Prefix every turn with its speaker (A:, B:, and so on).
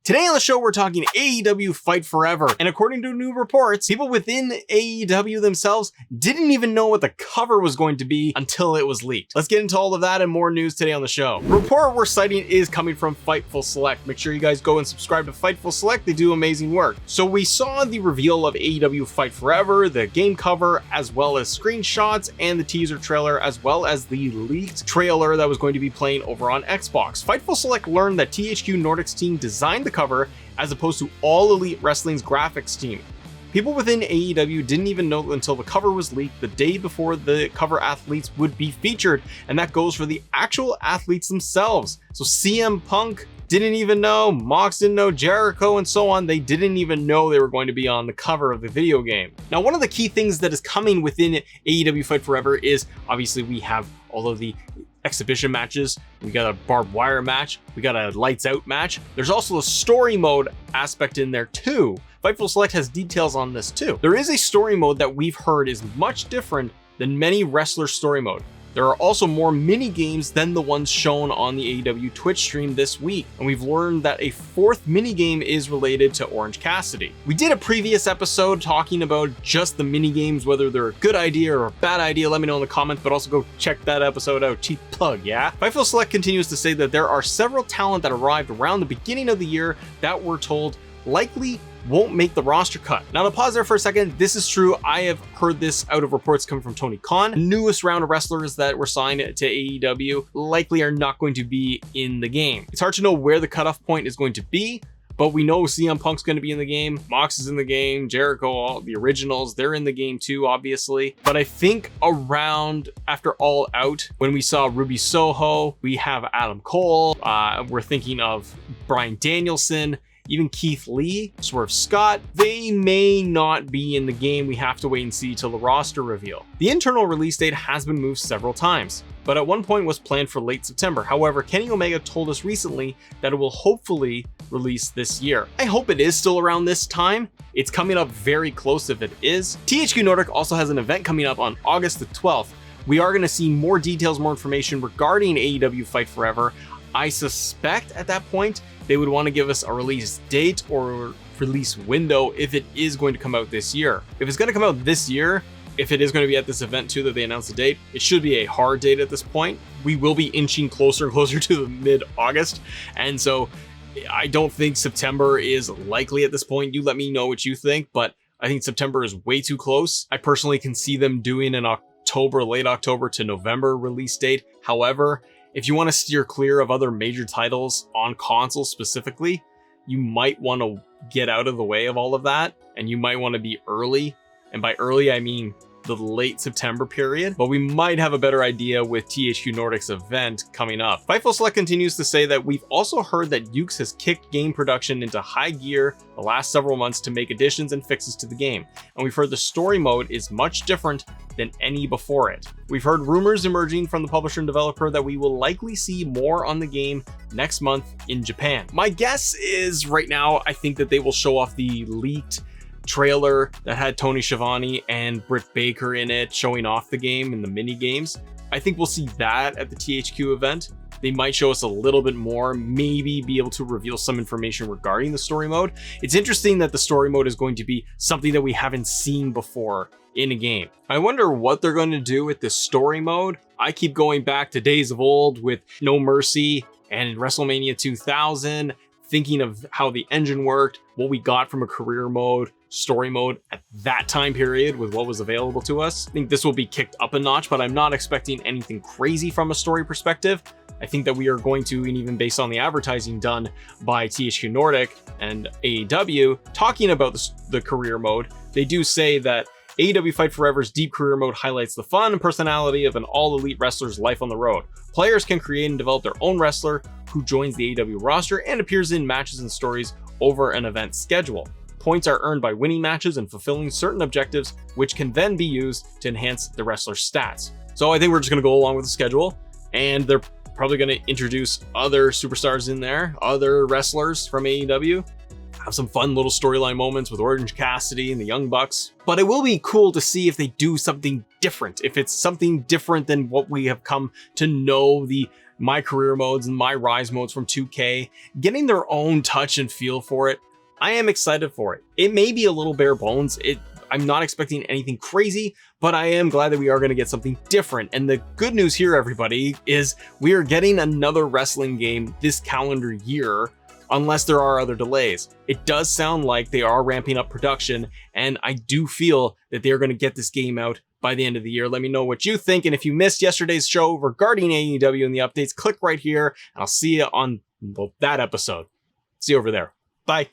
A: Today on the show, we're talking AEW Fight Forever. And according to new reports, people within AEW themselves didn't even know what the cover was going to be until it was leaked. Let's get into all of that and more news today on the show. The report we're citing is coming from Fightful Select. Make sure you guys go and subscribe to Fightful Select. They do amazing work. So we saw the reveal of AEW Fight Forever, the game cover, as well as screenshots and the teaser trailer, as well as the leaked trailer that was going to be playing over on Xbox. Fightful Select learned that THQ Nordic's team designed the cover as opposed to All Elite Wrestling's graphics team. People within AEW didn't even know until the cover was leaked the day before the cover athletes would be featured, and that goes for the actual athletes themselves. So CM Punk didn't even know, Mox didn't know, Jericho and so on, they didn't even know they were going to be on the cover of the video game. Now, one of the key things that is coming within AEW Fight Forever is obviously we have all of the exhibition matches, we got a barbed wire match, we got a lights out match. There's also a story mode aspect in there too. Fightful Select has details on this too. There is a story mode that we've heard is much different than many wrestler story mode. There are also more mini games than the ones shown on the AEW Twitch stream this week, and we've learned that a fourth mini game is related to Orange Cassidy. We did a previous episode talking about just the mini games, whether they're a good idea or a bad idea. Let me know in the comments, but also go check that episode out. Cheap plug, yeah? Fightful Select continues to say that there are several talent that arrived around the beginning of the year that we're told likely won't make the roster cut. Now, to pause there for a second, this is true. I have heard this out of reports coming from Tony Khan. The newest round of wrestlers that were signed to AEW likely are not going to be in the game. It's hard to know where the cutoff point is going to be, but we know CM Punk's going to be in the game, Mox is in the game, Jericho, all the originals, they're in the game too, obviously. But I think around after All Out, when we saw Ruby Soho, we have Adam Cole, we're thinking of Bryan Danielson, even Keith Lee, Swerve Scott, they may not be in the game. We have to wait and see till the roster reveal. The internal release date has been moved several times, but at one point was planned for late September. However, Kenny Omega told us recently that it will hopefully release this year. I hope it is still around this time. It's coming up very close if it is. THQ Nordic also has an event coming up on August the 12th. We are going to see more details, more information regarding AEW Fight Forever. I suspect at that point, they would want to give us a release date or release window if it is going to come out this year. If it's going to come out this year, if it is going to be at this event too that they announced the date, it should be a hard date at this point. We will be inching closer and closer to the mid-August. And so I don't think September is likely at this point. You let me know what you think, but I think September is way too close. I personally can see them doing an October, late October to November release date. However, if you want to steer clear of other major titles on console specifically, you might want to get out of the way of all of that, and you might want to be early. And by early, I mean the late September period, but we might have a better idea with THQ Nordic's event coming up. Fightful Select continues to say that we've also heard that Yuke's has kicked game production into high gear the last several months to make additions and fixes to the game. And we've heard the story mode is much different than any before it. We've heard rumors emerging from the publisher and developer that we will likely see more on the game next month in Japan. My guess is right now, I think that they will show off the leaked trailer that had Tony Schiavone and Britt Baker in it showing off the game and the mini games. I think we'll see that at the THQ event. They might show us a little bit more, maybe be able to reveal some information regarding the story mode. It's interesting that the story mode is going to be something that we haven't seen before in a game. I wonder what they're going to do with this story mode. I keep going back to days of old with No Mercy and WrestleMania 2000, thinking of how the engine worked, what we got from a career mode, story mode at that time period with what was available to us. I think this will be kicked up a notch, but I'm not expecting anything crazy from a story perspective. I think that we are going to, and even based on the advertising done by THQ Nordic and AEW, talking about the career mode, they do say that AEW Fight Forever's deep career mode highlights the fun and personality of an all-elite wrestler's life on the road. Players can create and develop their own wrestler who joins the AEW roster and appears in matches and stories over an event schedule. Points are earned by winning matches and fulfilling certain objectives, which can then be used to enhance the wrestler's stats. So I think we're just going to go along with the schedule, and they're probably going to introduce other superstars in there, other wrestlers from AEW, have some fun little storyline moments with Orange Cassidy and the Young Bucks. But it will be cool to see if they do something different, if it's something different than what we have come to know the My Career modes and My Rise modes from 2K, getting their own touch and feel for it. I am excited for it. It may be a little bare bones. I'm not expecting anything crazy, but I am glad that we are going to get something different. And the good news here, everybody, is we are getting another wrestling game this calendar year, unless there are other delays. It does sound like they are ramping up production, and I do feel that they're going to get this game out by the end of the year. Let me know what you think. And if you missed yesterday's show regarding AEW and the updates, click right here, and I'll see you on that episode. See you over there. Bye.